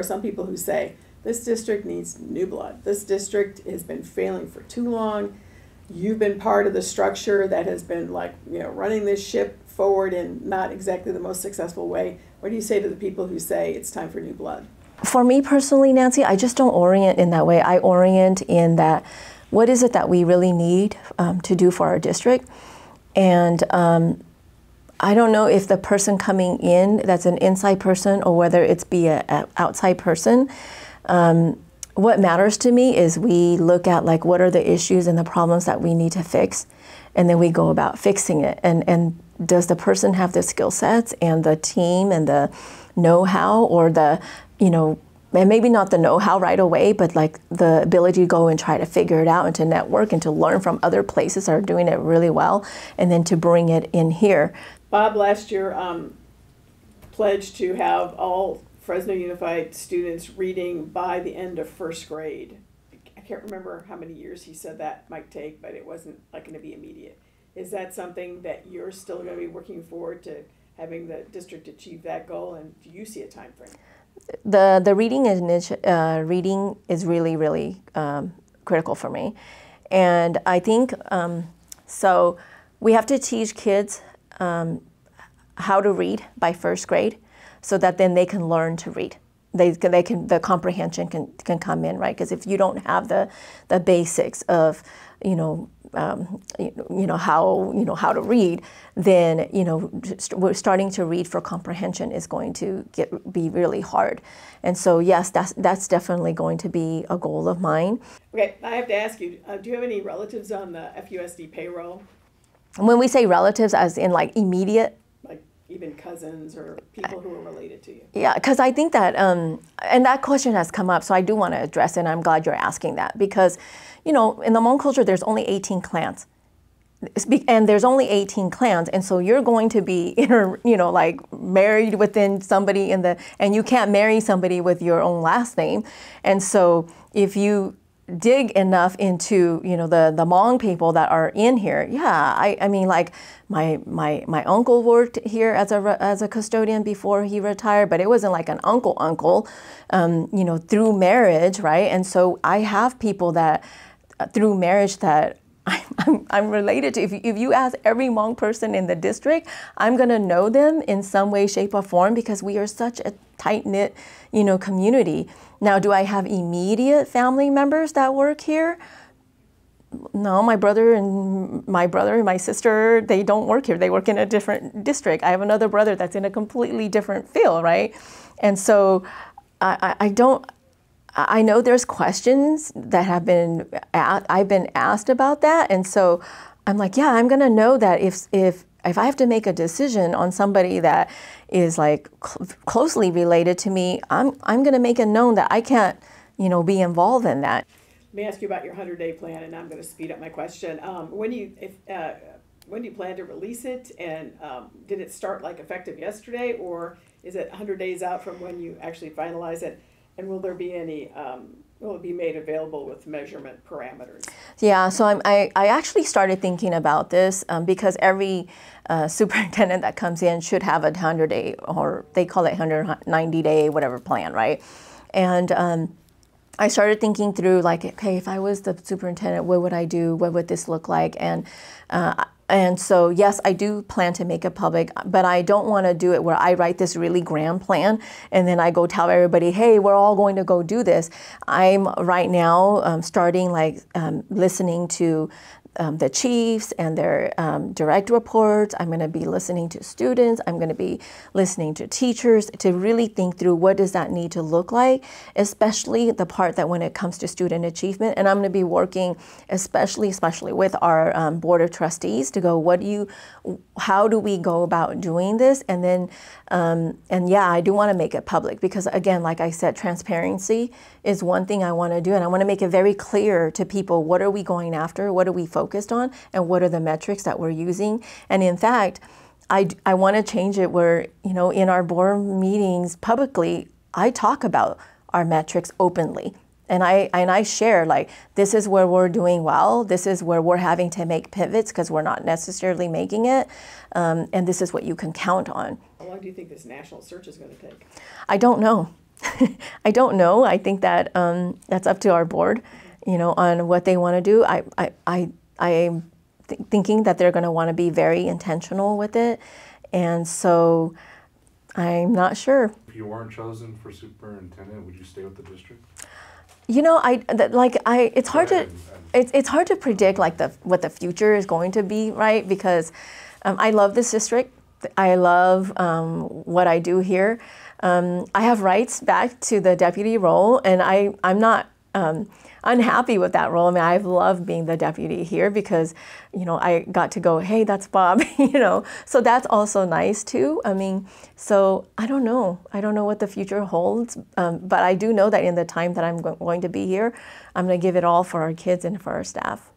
some people who say, this district needs new blood. This district has been failing for too long. You've been part of the structure that has been running this ship forward in not exactly the most successful way. What do you say to the people who say it's time for new blood? For me personally, Nancy, I just don't orient in that way. I orient in that, what is it that we really need to do for our district? And I don't know if the person coming in, that's an inside person, or whether it's be an outside person. What matters to me is we look at what are the issues and the problems that we need to fix, and then we go about fixing it. And does the person have the skill sets and the team and the know-how, or the, and maybe not the know-how right away, but the ability to go and try to figure it out and to network and to learn from other places that are doing it really well, and then to bring it in here. Bob last year pledged to have all Fresno Unified students reading by the end of first grade. I can't remember how many years he said that might take, but it wasn't going to be immediate. Is that something that you're still going to be working forward to having the district achieve that goal, and do you see a time frame? The reading is really, really critical for me. And I think, so we have to teach kids how to read by first grade, so that then they can learn to read. The comprehension can come in, right? Because if you don't have the basics of how to read, then we're starting to read for comprehension is going to be really hard. And so yes, that's definitely going to be a goal of mine. Okay, I have to ask you, do you have any relatives on the FUSD payroll? When we say relatives, as in immediate, even cousins or people who are related to you? Yeah, because I think that, and that question has come up, so I do want to address it, and I'm glad you're asking that, because, in the Hmong culture, there's only 18 clans. And there's only 18 clans, and so you're going to be, married within somebody and you can't marry somebody with your own last name. And so if you dig enough into the Hmong people that are in here, I mean my uncle worked here as a custodian before he retired, but it wasn't an uncle through marriage, right? And so I have people that through marriage that I'm related to. If you ask every Hmong person in the district, I'm gonna know them in some way, shape, or form, because we are such a tight-knit, community. Now, do I have immediate family members that work here? No, my brother and my sister, they don't work here. They work in a different district. I have another brother that's in a completely different field, right? And so I know there's questions that I've been asked about that, and so I'm I'm gonna know that if I have to make a decision on somebody that is closely related to me, I'm gonna make it known that I can't be involved in that. Let me ask you about your 100-day plan, and I'm going to speed up my question. When do you plan to release it, and did it start effective yesterday, or is it 100 days out from when you actually finalize it? And will there be any, will it be made available with measurement parameters? Yeah, so I actually started thinking about this because every superintendent that comes in should have a 100-day, or they call it 190-day, whatever plan, right? And I started thinking through okay, if I was the superintendent, what would I do? What would this look like? And so, yes, I do plan to make it public, but I don't want to do it where I write this really grand plan and then I go tell everybody, hey, we're all going to go do this. I'm right now starting listening to the chiefs and their direct reports. I'm going to be listening to students. I'm going to be listening to teachers to really think through what does that need to look like, especially the part that when it comes to student achievement. And I'm going to be working especially with our board of trustees to go, how do we go about doing this? And then, and yeah, I do want to make it public because again, like I said, transparency is one thing I want to do. And I want to make it very clear to people, what are we going after? What are we focused on? And what are the metrics that we're using? And in fact, I want to change it where, in our board meetings publicly, I talk about our metrics openly. And I share, this is where we're doing well, this is where we're having to make pivots because we're not necessarily making it, and this is what you can count on. How long do you think this national search is going to take? I don't know. I don't know. I think that that's up to our board, you know, on what they want to do. I'm thinking that they're going to want to be very intentional with it, and so I'm not sure. If you weren't chosen for superintendent, would you stay with the district? You know, it's hard to it's hard to predict like what the future is going to be, right? Because I love this district. I love what I do here. I have rights back to the deputy role, and I'm not unhappy with that role. I mean, I've loved being the deputy here because, you know, I got to go, hey, that's Bob, you know. So that's also nice too. I mean, so I don't know. I don't know what the future holds, but I do know that in the time that I'm going to be here, I'm going to give it all for our kids and for our staff.